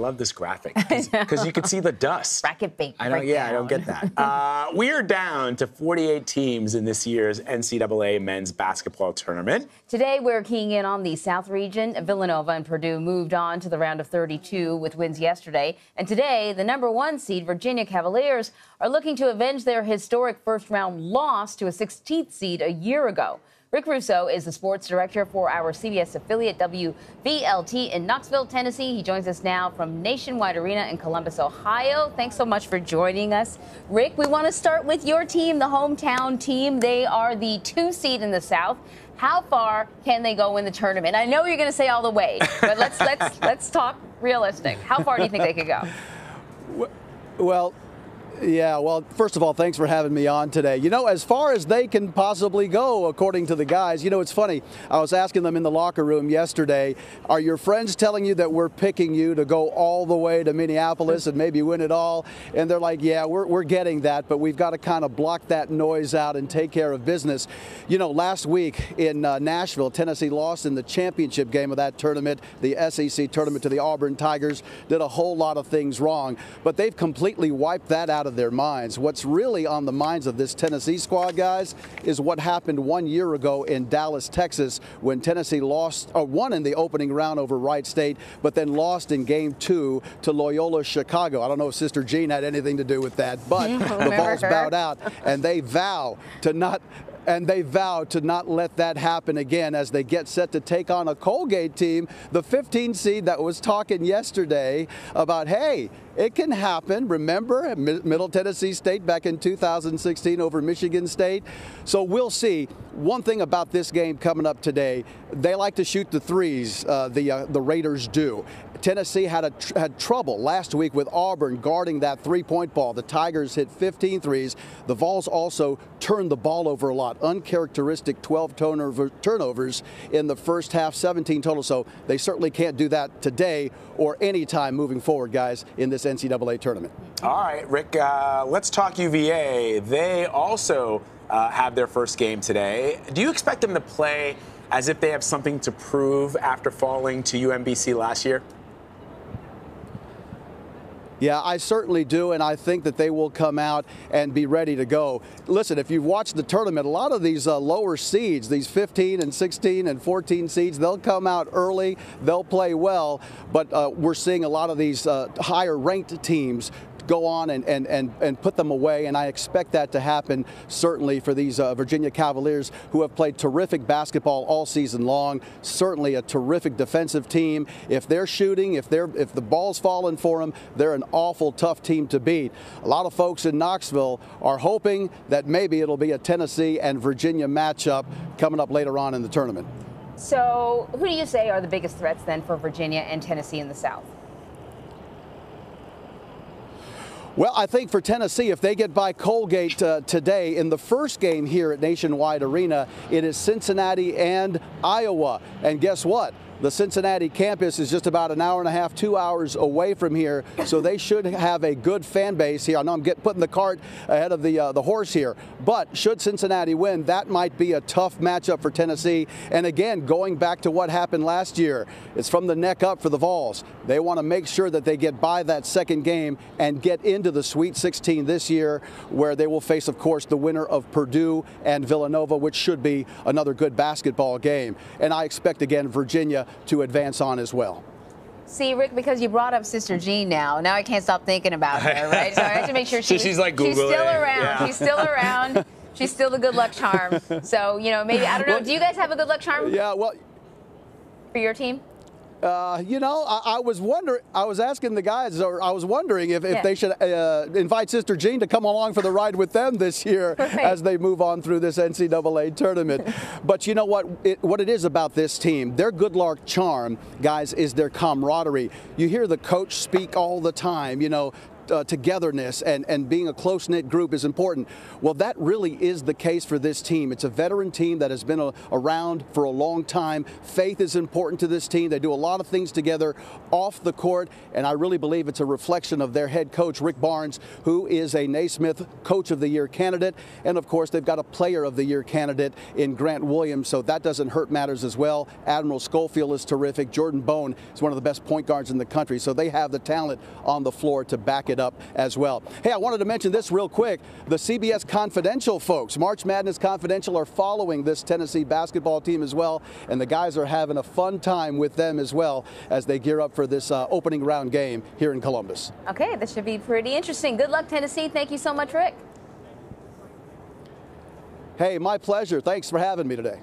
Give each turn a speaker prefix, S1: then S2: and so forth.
S1: love this graphic because you can see the dust.
S2: Bracket bake.
S1: I don't get that. We are down to 48 teams in this year's NCAA men's basketball tournament.
S2: Today, we're keying in on the South region. Villanova and Purdue moved on to the round of 32 with wins yesterday. And today, the #1 seed Virginia Cavaliers are looking to avenge their historic first-round loss to a 16th seed a year ago. Rick Russo is the sports director for our CBS affiliate WVLT in Knoxville, Tennessee. He joins us now from Nationwide Arena in Columbus, Ohio. Thanks so much for joining us. Rick, we want to start with your team, the hometown team. They are the 2 seed in the South. How far can they go in the tournament? I know you're going to say all the way, but let's talk realistic. How far do you think they could go?
S3: Well, yeah, well, first of all, thanks for having me on today. You know, as far as they can possibly go, according to the guys, you know, it's funny. I was asking them in the locker room yesterday, are your friends telling you that we're picking you to go all the way to Minneapolis and maybe win it all? And they're like, yeah, we're getting that, but we've got to kind of block that noise out and take care of business. You know, last week in Nashville, Tennessee lost in the championship game of that tournament, the SEC tournament, to the Auburn Tigers. Did a whole lot of things wrong, but they've completely wiped that out of their minds. What's really on the minds of this Tennessee squad, guys, is what happened 1 year ago in Dallas, Texas, when Tennessee won in the opening round over Wright State, but then lost in Game 2 to Loyola Chicago. I don't know if Sister Jean had anything to do with that, but the Vols bowed out, and they vow to not let that happen again as they get set to take on a Colgate team, the 15 seed that was talking yesterday about, hey, it can happen. Remember Middle Tennessee State back in 2016 over Michigan State? So we'll see. One thing about this game coming up today, they like to shoot the threes, the Raiders do. Tennessee had trouble last week with Auburn guarding that three-point ball. The Tigers hit 15 threes. The Vols also turned the ball over a lot. Uncharacteristic 12 turnovers in the first half, 17 total. So they certainly can't do that today or any time moving forward, guys, in this NCAA tournament.
S1: All right, Rick, let's talk UVA. They also have their first game today. Do you expect them to play as if they have something to prove after falling to UMBC last year?
S3: Yeah, I certainly do, and I think that they will come out and be ready to go. Listen, if you've watched the tournament, a lot of these lower seeds, these 15 and 16 and 14 seeds, they'll come out early, they'll play well, but we're seeing a lot of these higher-ranked teams go on and put them away, and I expect that to happen certainly for these Virginia Cavaliers, who have played terrific basketball all season long. Certainly a terrific defensive team. If they're shooting, if the ball's falling for them, they're an awful tough team to beat. A lot of folks in Knoxville are hoping that maybe it'll be a Tennessee and Virginia matchup coming up later on in the tournament.
S2: So who do you say are the biggest threats then for Virginia and Tennessee in the South?
S3: Well, I think for Tennessee, if they get by Colgate today in the first game here at Nationwide Arena, it is Cincinnati and Iowa. And guess what? The Cincinnati campus is just about an hour and a half, 2 hours away from here, so they should have a good fan base here. I know I'm putting the cart ahead of the horse here, but should Cincinnati win, that might be a tough matchup for Tennessee. And again, going back to what happened last year, it's from the neck up for the Vols. They want to make sure that they get by that second game and get into the Sweet 16 this year, where they will face, of course, the winner of Purdue and Villanova, which should be another good basketball game. And I expect, again, Virginia to advance on as well.
S2: See, Rick, because you brought up Sister Jean now I can't stop thinking about her, right? So I have to make sure
S1: she's like Googling.
S2: She's still around.
S1: Yeah.
S2: She's still around. She's still the good luck charm. So, you know, maybe, I don't know, do you guys have a good luck charm?
S3: Yeah, well,
S2: for your team?
S3: You know, I was wondering, I was asking the guys, or I was wondering if they should invite Sister Jean to come along for the ride with them this year as they move on through this NCAA tournament. But you know what it is about this team, their good luck charm, guys, is their camaraderie. You hear the coach speak all the time, you know, togetherness and being a close-knit group is important. Well, that really is the case for this team. It's a veteran team that has been around for a long time. Faith is important to this team. They do a lot of things together off the court, and I really believe it's a reflection of their head coach, Rick Barnes, who is a Naismith Coach of the Year candidate. And, of course, they've got a Player of the Year candidate in Grant Williams, so that doesn't hurt matters as well. Admiral Schofield is terrific. Jordan Bone is one of the best point guards in the country, so they have the talent on the floor to back it up as well. Hey, I wanted to mention this real quick. The CBS Confidential folks, March Madness Confidential, are following this Tennessee basketball team as well, and the guys are having a fun time with them as well as they gear up for this opening round game here in Columbus.
S2: Okay, this should be pretty interesting. Good luck, Tennessee. Thank you so much, Rick.
S3: Hey, my pleasure. Thanks for having me today.